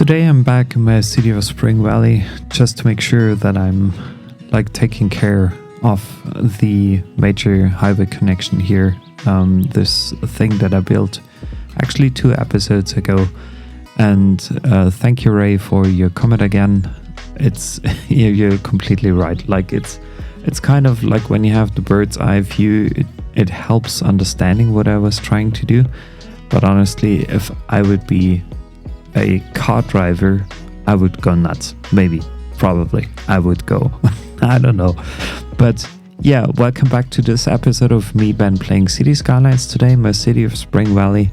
Today I'm back in my city of Springvalley just to make sure that I'm taking care of the major highway connection here. This thing that I built actually 2 episodes ago. And thank you, Ray, for your comment again. It's you're completely right. It's kind of like when you have the bird's eye view, it helps understanding what I was trying to do. But honestly, if I would be a car driver, I would go nuts. Maybe, probably, I would go. I don't know. But yeah, welcome back to this episode of me, Ben, playing City Skylines today in my city of Springvalley.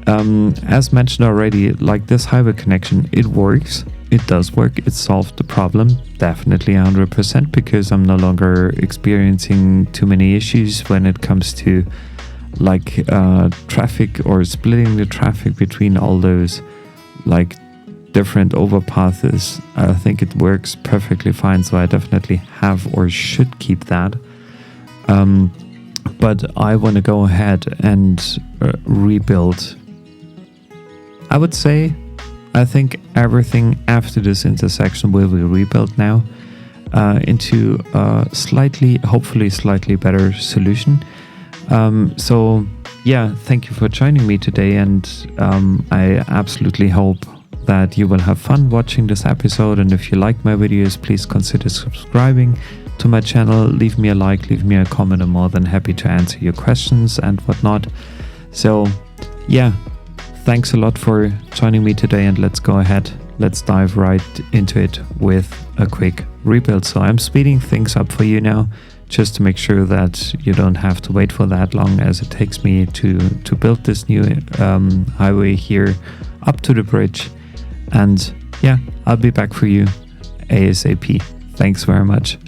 As mentioned already, this highway connection, it works. It does work. It solved the problem, definitely 100%, because I'm no longer experiencing too many issues when it comes to traffic or splitting the traffic between all those different overpasses. I think it works perfectly fine, so I definitely have or should keep that. But I want to go ahead and rebuild. I would say, I think everything after this intersection will be rebuilt now into a hopefully slightly better solution. So yeah, thank you for joining me today, and I absolutely hope that you will have fun watching this episode. And if you like my videos, please consider subscribing to my channel. Leave me a like, leave me a comment. I'm more than happy to answer your questions and whatnot. So yeah, thanks a lot for joining me today, and let's go ahead. Let's dive right into it with a quick rebuild. So I'm speeding things up for you now, just to make sure that you don't have to wait for that long as it takes me to build this new highway here up to the bridge. And yeah, I'll be back for you ASAP. Thanks very much.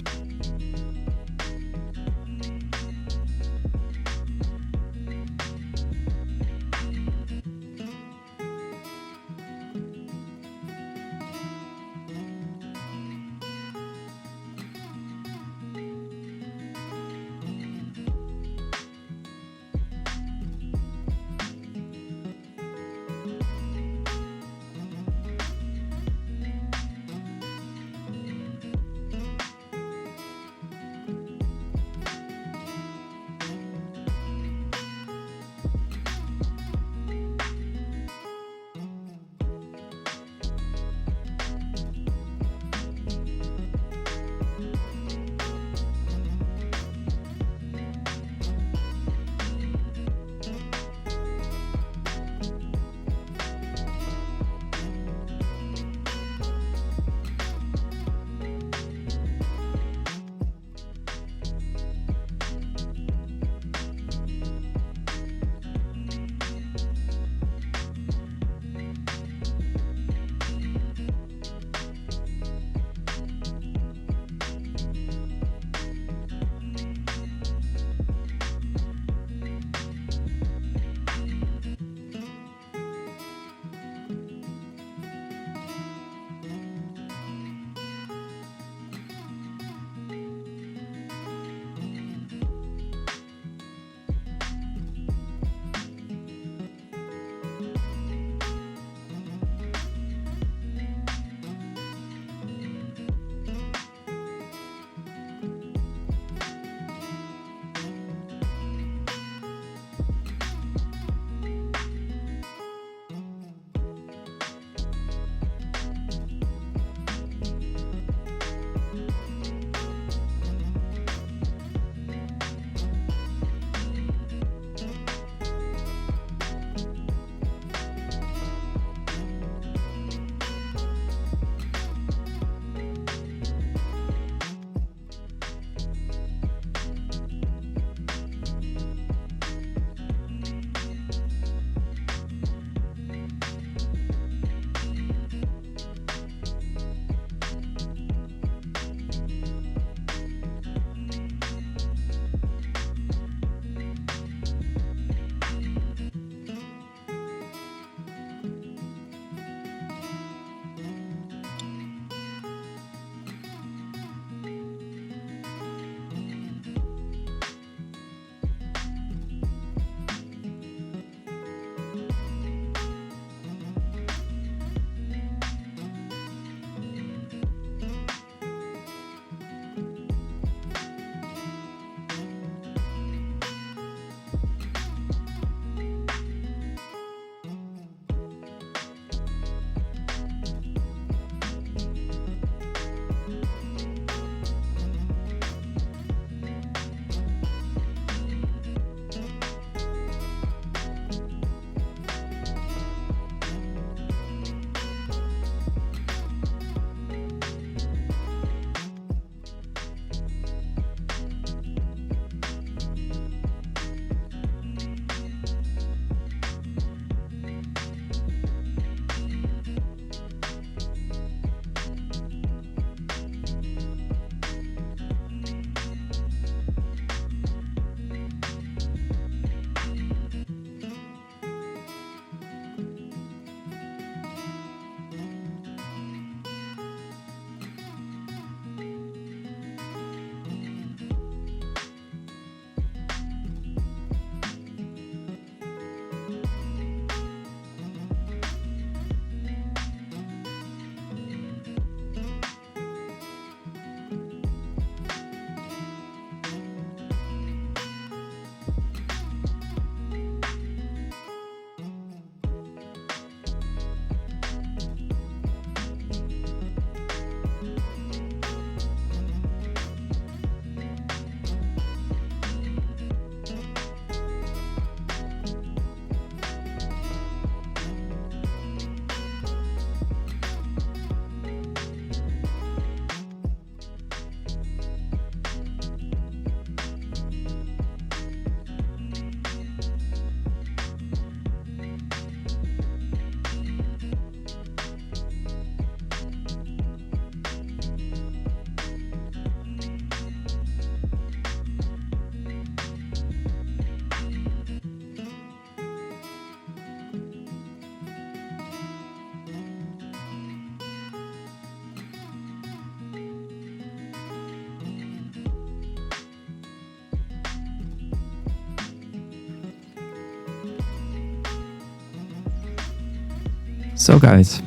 So guys,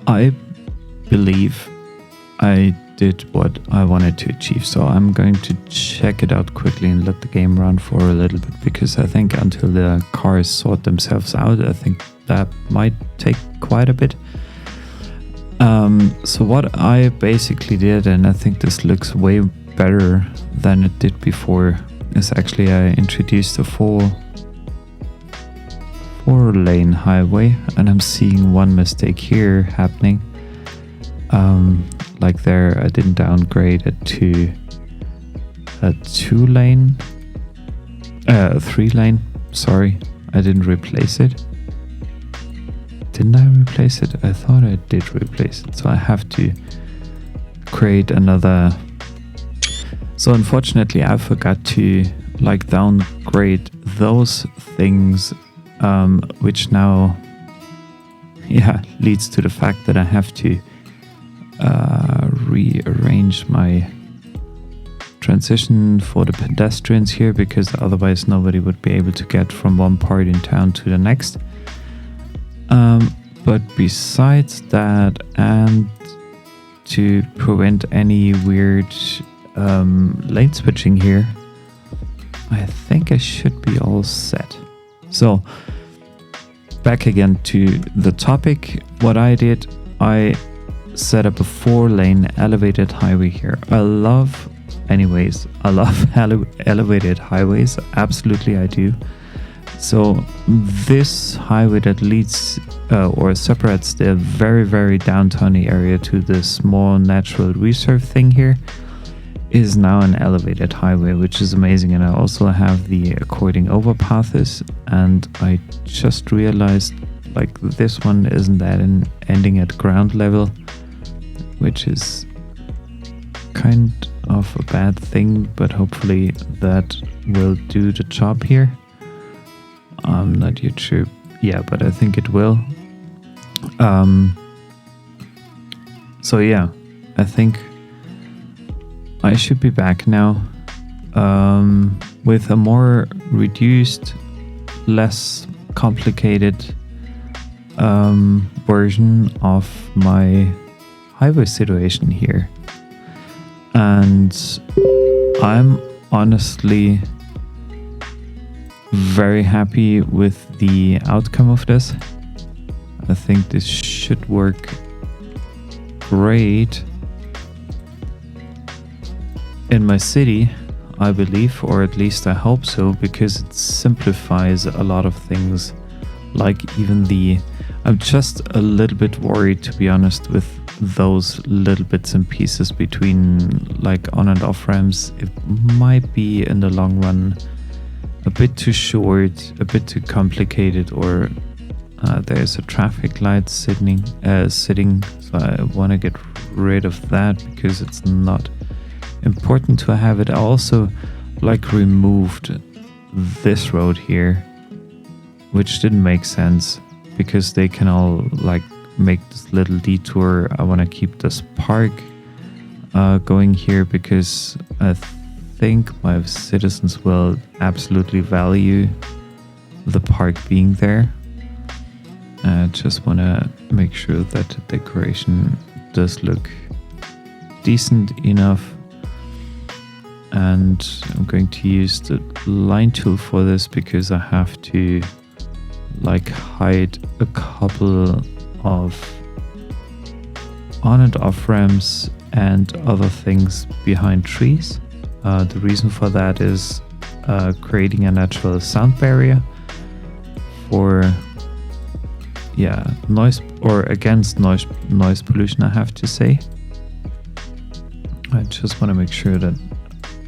I believe I did what I wanted to achieve. So I'm going to check it out quickly and let the game run for a little bit, because I think until the cars sort themselves out, I think that might take quite a bit. So what I basically did, and I think this looks way better than it did before, is actually I introduced a four-lane highway, and I'm seeing one mistake here happening. Like there, I didn't downgrade it to a 2-lane, 3-lane. Sorry, I didn't replace it. Didn't I replace it? I thought I did replace it. So I have to create another. So unfortunately, I forgot to like downgrade those things, which now, leads to the fact that I have to rearrange my transition for the pedestrians here, because otherwise nobody would be able to get from one part in town to the next. But besides that, and to prevent any weird lane switching here, I think I should be all set. So back again to the topic. What I did, I set up a 4-lane elevated highway here. I love elevated highways. Absolutely, I do. So this highway that leads or separates the very, very downtowny area to the small natural reserve thing here is now an elevated highway, which is amazing. And I also have the according overpasses, and I just realized like this one isn't that ending at ground level, which is kind of a bad thing, but hopefully that will do the job here. I'm not yet sure. Yeah, but I think it will. So yeah, I think I should be back now with a more reduced, less complicated version of my highway situation here. And I'm honestly very happy with the outcome of this. I think this should work great in my city, I believe, or at least I hope so, because it simplifies a lot of things. Like even I'm just a little bit worried, to be honest, with those little bits and pieces between like on and off ramps. It might be in the long run a bit too short, a bit too complicated, or there's a traffic light sitting, so I want to get rid of that because it's not important to have it. I also like removed this road here, which didn't make sense because they can all like make this little detour. I want to keep this park going here because I think my citizens will absolutely value the park being there. I just want to make sure that the decoration does look decent enough. And I'm going to use the line tool for this because I have to like hide a couple of on and off ramps and other things behind trees. The reason for that is creating a natural sound barrier for noise, or against noise pollution, I have to say. I just want to make sure that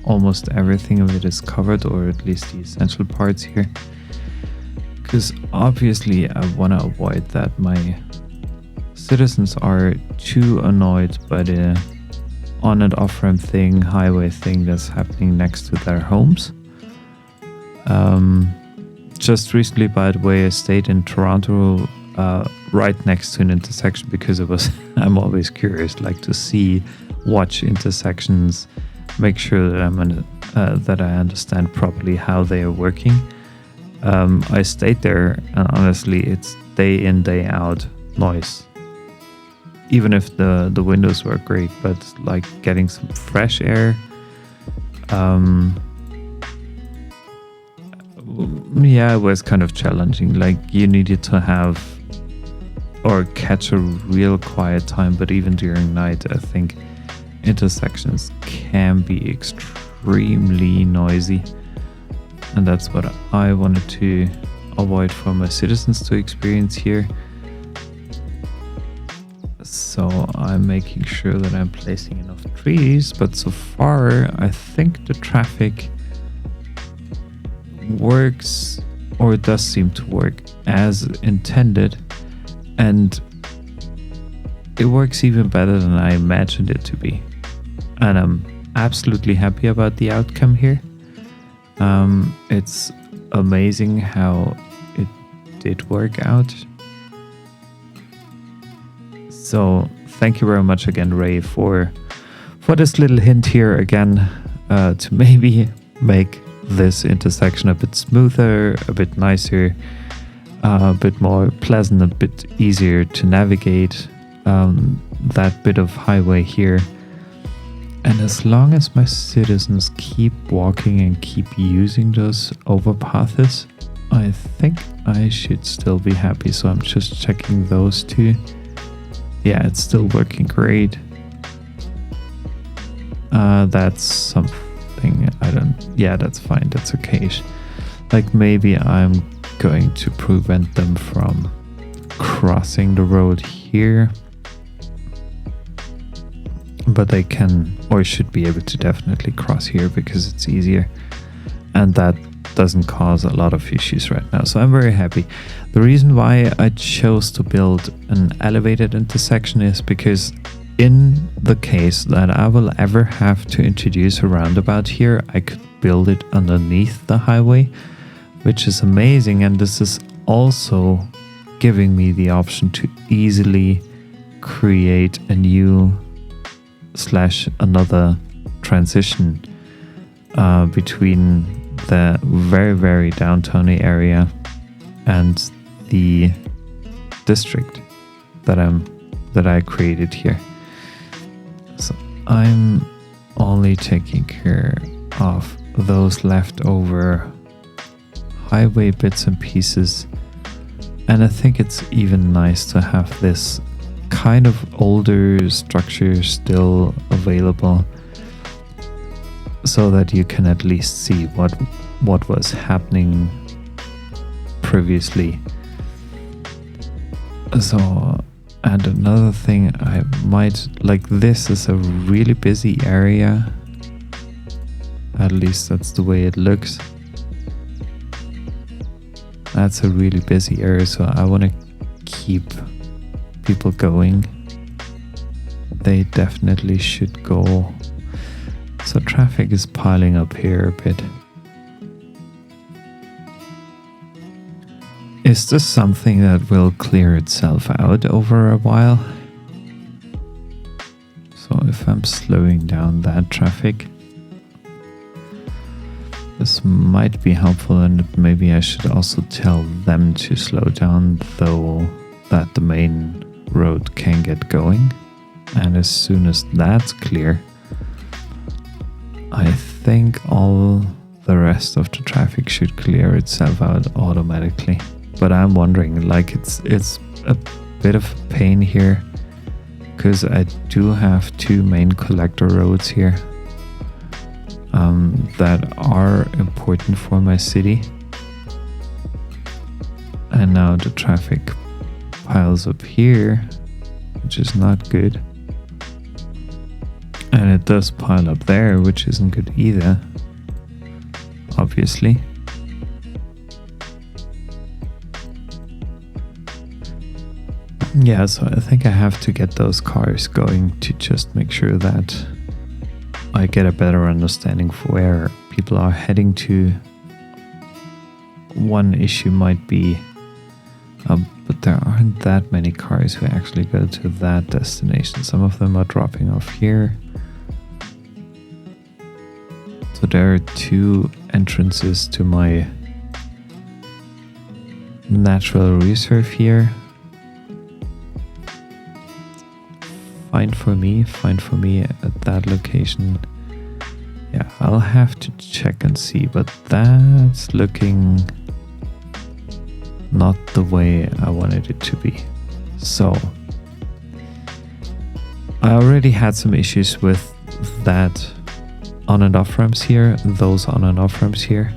almost everything of it is covered, or at least the essential parts here, because obviously I want to avoid that my citizens are too annoyed by the on and off ramp thing, highway thing that's happening next to their homes. Just recently, by the way, I stayed in Toronto right next to an intersection because I'm always curious, like to watch intersections, make sure that that I understand properly how they are working. I stayed there, and honestly, it's day in, day out. noise. Even if the windows were great, but like getting some fresh air, yeah, it was kind of challenging. Like you needed to have or catch a real quiet time, but even during night, I think intersections can be extremely noisy, and that's what I wanted to avoid for my citizens to experience here. So I'm making sure that I'm placing enough trees, but so far I think the traffic works, or it does seem to work as intended, and it works even better than I imagined it to be, and I'm absolutely happy about the outcome here. It's amazing how it did work out. So thank you very much again, Ray, for this little hint here again, to maybe make this intersection a bit smoother, a bit nicer, a bit more pleasant, a bit easier to navigate, that bit of highway here. And as long as my citizens keep walking and keep using those overpasses, I think I should still be happy. So I'm just checking those two. Yeah, it's still working great. That's something yeah, that's fine. That's okay. Like maybe I'm going to prevent them from crossing the road here. But they can, or should be able to definitely cross here because it's easier. And that doesn't cause a lot of issues right now. So I'm very happy. The reason why I chose to build an elevated intersection is because in the case that I will ever have to introduce a roundabout here, I could build it underneath the highway, which is amazing. And this is also giving me the option to easily create a new / another transition between the very, very downtowny area and the district that I created here. So I'm only taking care of those leftover highway bits and pieces, and I think it's even nice to have this kind of older structure still available, so that you can at least see what was happening previously. So, and another thing I might like, this is a really busy area, at least that's the way it looks. That's a really busy area, so I want to keep people going. They definitely should go. So traffic is piling up here a bit. Is this something that will clear itself out over a while? So if I'm slowing down that traffic, this might be helpful, and maybe I should also tell them to slow down, though that the main road can get going. And as soon as that's clear, I think all the rest of the traffic should clear itself out automatically. But I'm wondering, like, it's a bit of a pain here, because I do have two main collector roads here that are important for my city. And now the traffic piles up here, which is not good. And it does pile up there, which isn't good either, obviously. Yeah, so I think I have to get those cars going to just make sure that I get a better understanding of where people are heading to. One issue might be, but there aren't that many cars who actually go to that destination. Some of them are dropping off here. So there are two entrances to my natural reserve here. fine for me at that location. Yeah, I'll have to check and see, but that's looking not the way I wanted it to be. So I already had some issues with that on and off ramps here, those on and off ramps here.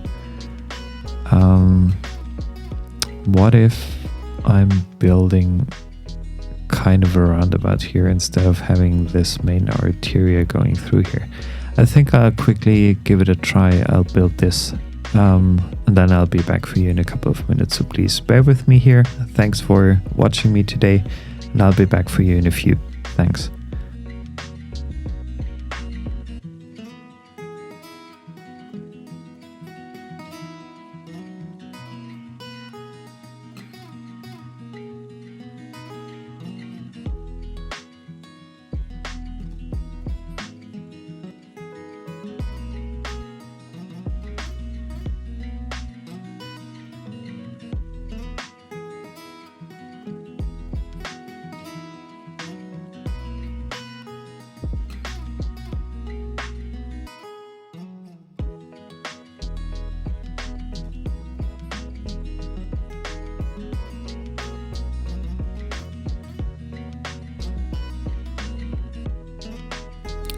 What if I'm building kind of a roundabout here instead of having this main arteria going through here? I think I'll quickly give it a try. I'll build this and then I'll be back for you in a couple of minutes, so please bear with me here. Thanks for watching me today, and I'll be back for you in a few. Thanks.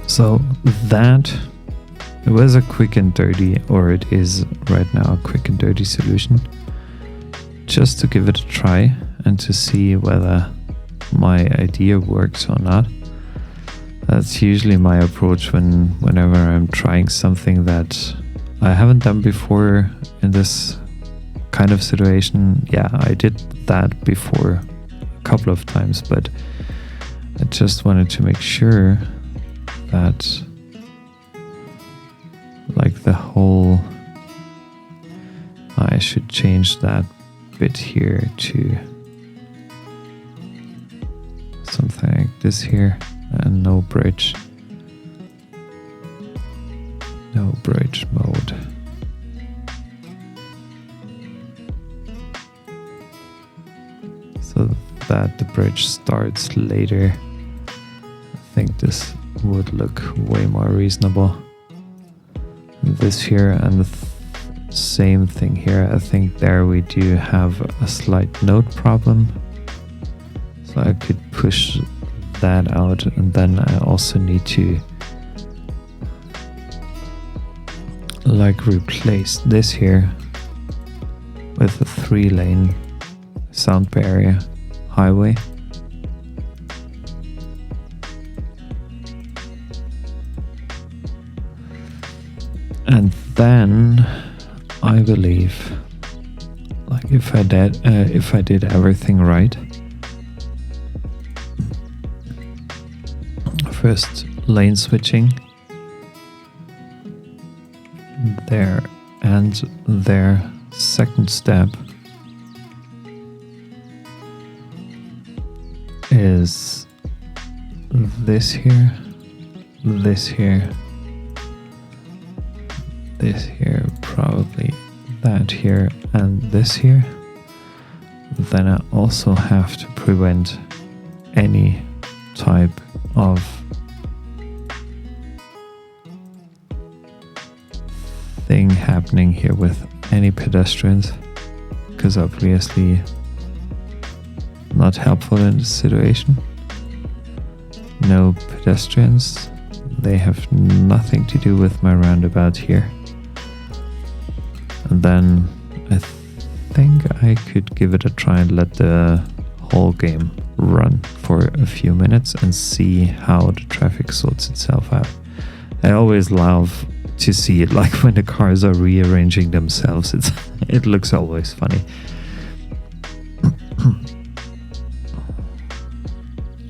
So that, it was a quick and dirty, or it is right now a quick and dirty solution, just to give it a try and to see whether my idea works or not. That's usually my approach whenever I'm trying something that I haven't done before in this kind of situation. Yeah, I did that before a couple of times, but I just wanted to make sure that, like, the whole, I should change that bit here to something like this here, and no bridge mode. So that the bridge starts later. I think this would look way more reasonable. This here and the same thing here. I think there we do have a slight node problem, so I could push that out, and then I also need to like replace this here with a 3-lane sound barrier highway. And then I believe, like, if I did everything right, first lane switching there and there, second step is this here, this here, this here, probably that here, and this here. Then I also have to prevent any type of thing happening here with any pedestrians, because obviously not helpful in this situation. No pedestrians, they have nothing to do with my roundabout here. And then I think I could give it a try and let the whole game run for a few minutes and see how the traffic sorts itself out. I always love to see it, like when the cars are rearranging themselves. It looks always funny.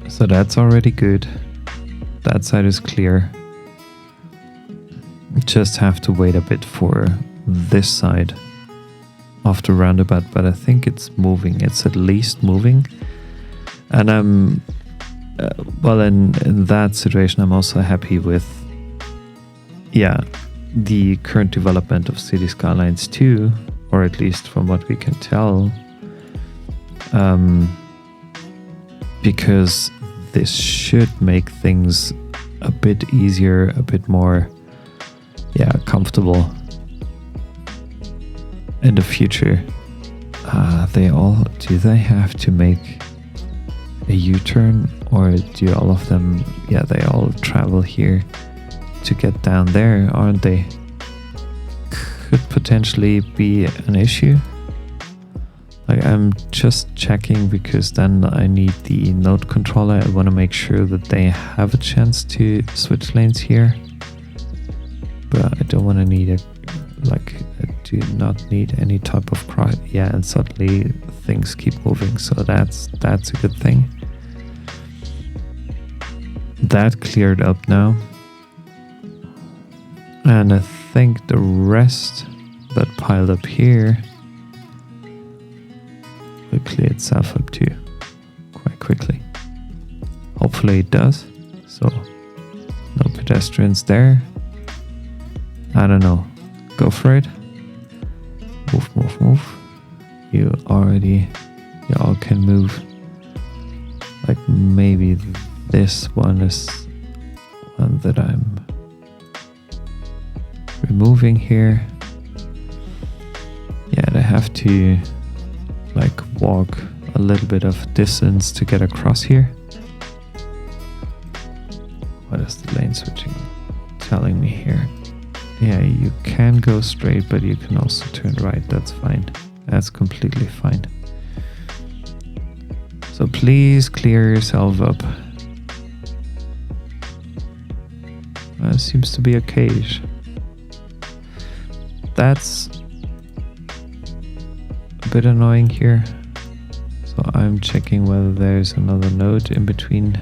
So that's already good. That side is clear. Just have to wait a bit for this side of the roundabout, but I think it's moving. It's at least moving. And I'm, well, in that situation, I'm also happy with, yeah, the current development of City Skylines 2, or at least from what we can tell, because this should make things a bit easier, a bit more, comfortable in the future. Do they have to make a U-turn, or do all of them, they all travel here to get down there, aren't they? Could potentially be an issue. Like, I'm just checking because then I need the node controller. I want to make sure that they have a chance to switch lanes here, but I don't want to need I do not need any type of cross. Yeah, and suddenly things keep moving, so that's a good thing. That cleared up now, and I think the rest that piled up here will clear itself up too quite quickly. Hopefully it does. So no pedestrians there. I don't know. Go for it. Move. You all can move. Like, maybe this one is one that I'm removing here. Yeah, they have to walk a little bit of distance to get across here. What is the lane switching telling me here? Yeah, you can go straight, but you can also turn right. That's fine. That's completely fine. So please clear yourself up. Seems to be okay. That's a bit annoying here. So I'm checking whether there's another node in between.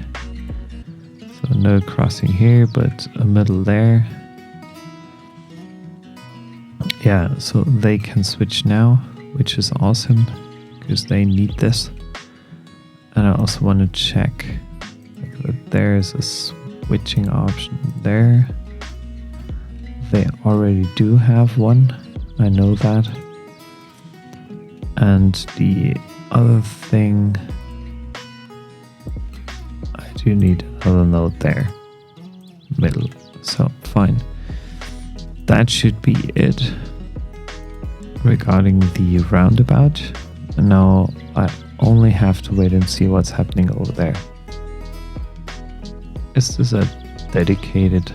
So a node crossing here, but a middle there. Yeah, so they can switch now, which is awesome because they need this. And I also want to check that there's a switching option there. They already do have one, I know that. And the other thing, I do need another node there, middle. So fine, that should be it regarding the roundabout. And now I only have to wait and see what's happening over there. Is this a dedicated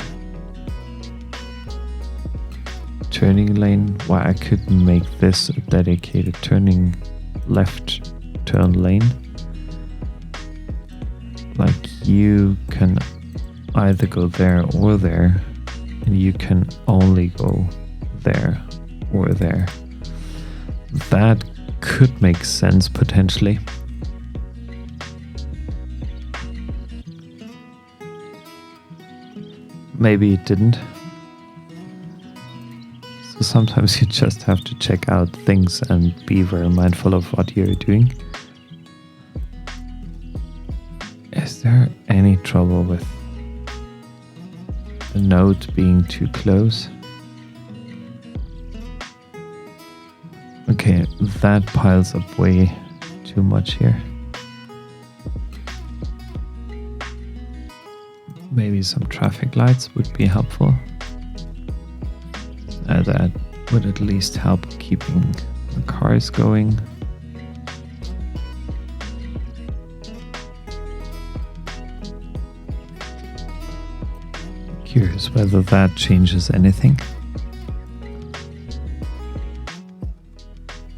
turning lane? Why, I could make this a dedicated turning left turn lane. Like, you can either go there or there, and you can only go there or there. That could make sense potentially. Maybe it didn't. So sometimes you just have to check out things and be very mindful of what you're doing. Is there any trouble with the node being too close? Okay, that piles up way too much here. Maybe some traffic lights would be helpful. That would at least help keeping the cars going. Curious whether that changes anything.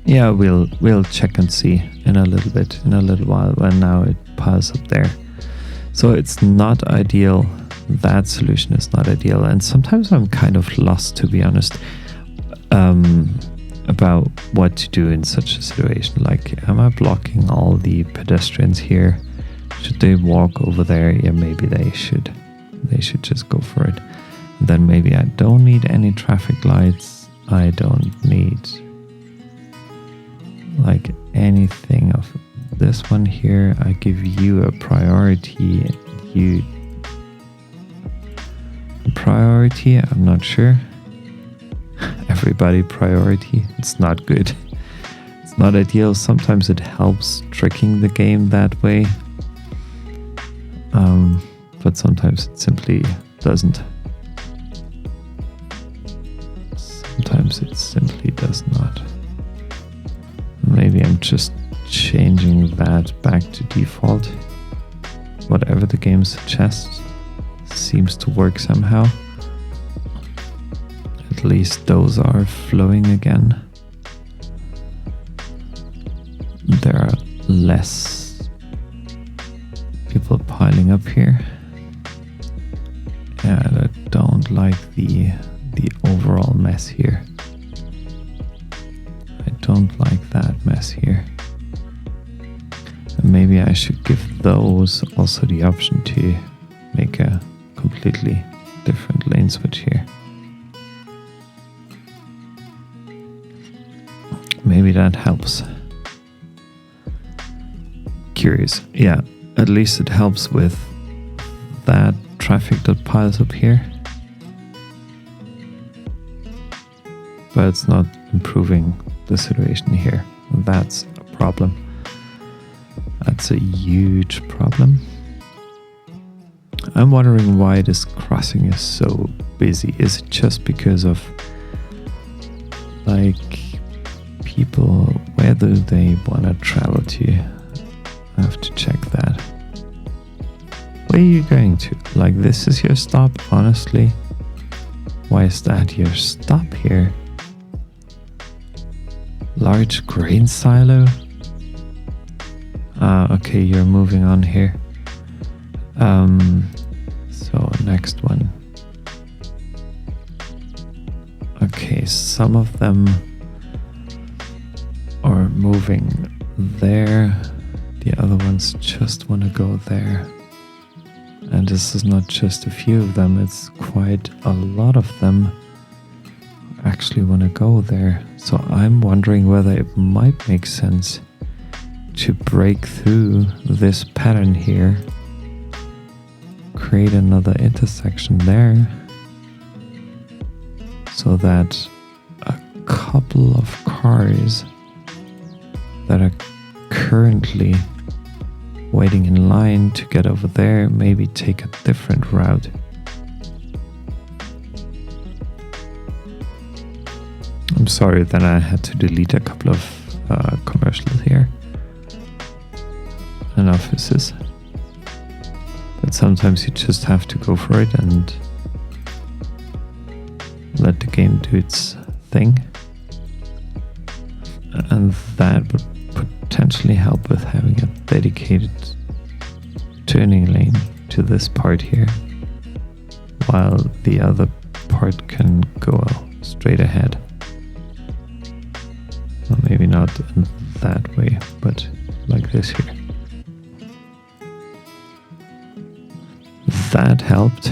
Yeah, we'll check and see in a little while, when now it piles up there. So it's not ideal. That solution is not ideal, and sometimes I'm kind of lost, to be honest, about what to do in such a situation. Like, am I blocking all the pedestrians here? Should they walk over there? Yeah, maybe they should. They should just go for it. And then maybe I don't need any traffic lights. I don't need like anything of this one here. I give you a priority. You a priority? I'm not sure. Everybody priority. It's not good. It's not ideal. Sometimes it helps tricking the game that way. but sometimes it simply doesn't. Sometimes it simply does not. Maybe I'm just changing that back to default. Whatever the game suggests seems to work somehow. At least those are flowing again. There are less people piling up here. And I don't like the overall mess here. I don't like that mess here. And maybe I should give those also the option to make a completely different lane switch here. Maybe that helps. Curious. Yeah, at least it helps with that traffic that piles up here. But it's not improving the situation here. That's a problem. That's a huge problem. I'm wondering why this crossing is so busy. Is it just because of, like, people, where do they want to travel to? I have to check that. Where are you going to? Like, this is your stop, honestly? Why is that your stop here? Large grain silo? Okay, you're moving on here. So next one. Okay, some of them are moving there. The other ones just want to go there. And this is not just a few of them, it's quite a lot of them actually want to go there. So I'm wondering whether it might make sense to break through this pattern here, create another intersection there, so that a couple of cars that are currently waiting in line to get over there maybe take a different route. I'm sorry that I had to delete a couple of commercials here and offices, but sometimes you just have to go for it and let the game do its thing, and that would potentially help with having a dedicated turning lane to this part here, while the other part can go straight ahead. Well, maybe not in that way, but like this here. That helped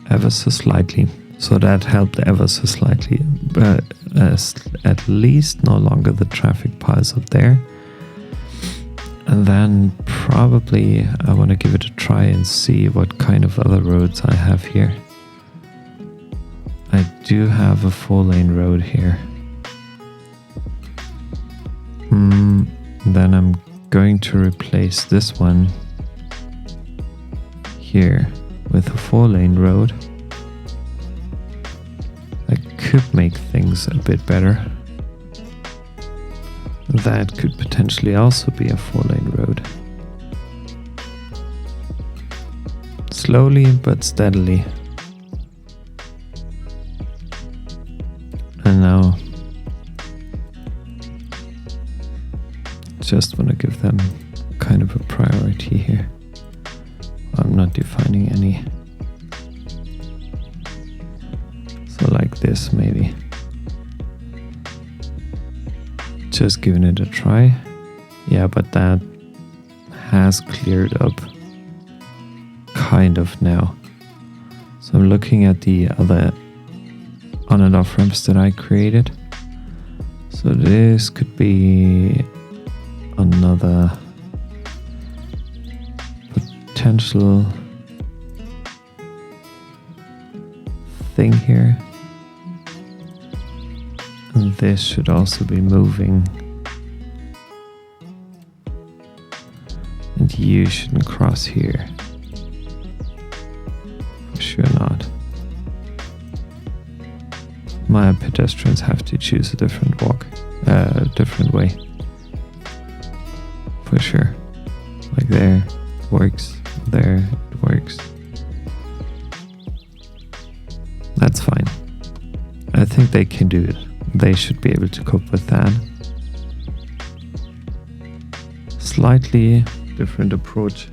ever so slightly. So that helped ever so slightly, but at least no longer the traffic piles up there. And then probably I want to give it a try and see what kind of other roads I have here. I do have a 4-lane road here. Then I'm going to replace this one here with a 4-lane road. That could make things a bit better. That could potentially also be a 4-lane road. Slowly but steadily. And now just want to give them kind of a priority here. I'm not defining any. So like this maybe. Just giving it a try. Yeah, but that has cleared up kind of now. So I'm looking at the other on and off ramps that I created. So this could be another potential thing here. And this should also be moving And you shouldn't cross here. For sure not. My pedestrians have to choose a different different way. For sure. Like there, it works. There, it works. That's fine. I think they can do it. They should be able to cope with that. Slightly different approach.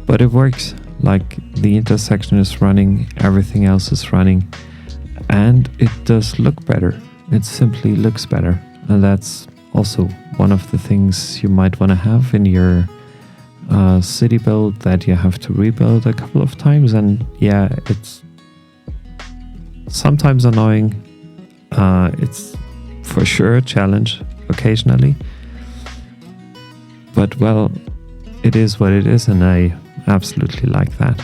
But it works. Like the intersection is running, everything else is running, and it does look better. It simply looks better. And that's also one of the things you might want to have in your city build, that you have to rebuild a couple of times. And yeah, it's sometimes annoying. It's for sure a challenge occasionally. But well, it is what it is, and I absolutely like that.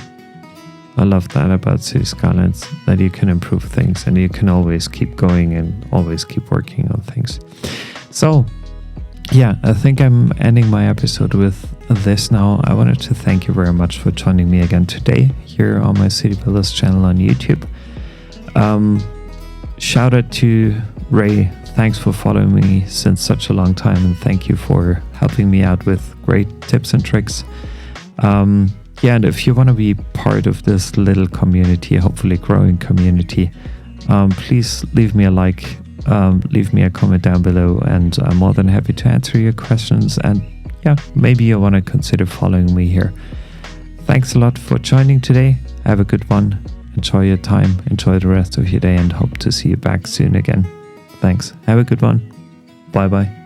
I love that about City Skylines, that you can improve things and you can always keep going and always keep working on things. So yeah, I think I'm ending my episode with this now. I wanted to thank you very much for joining me again today here on my City Builders channel on YouTube. Shout out to Ray. Thanks for following me since such a long time, and thank you for helping me out with great tips and tricks. Yeah, and if you want to be part of this little community, hopefully growing community, please leave me a like, leave me a comment down below, and I'm more than happy to answer your questions. And yeah, maybe you want to consider following me here. Thanks a lot for joining today. Have a good one. Enjoy your time. Enjoy the rest of your day, and hope to see you back soon again. Thanks. Have a good one. Bye bye.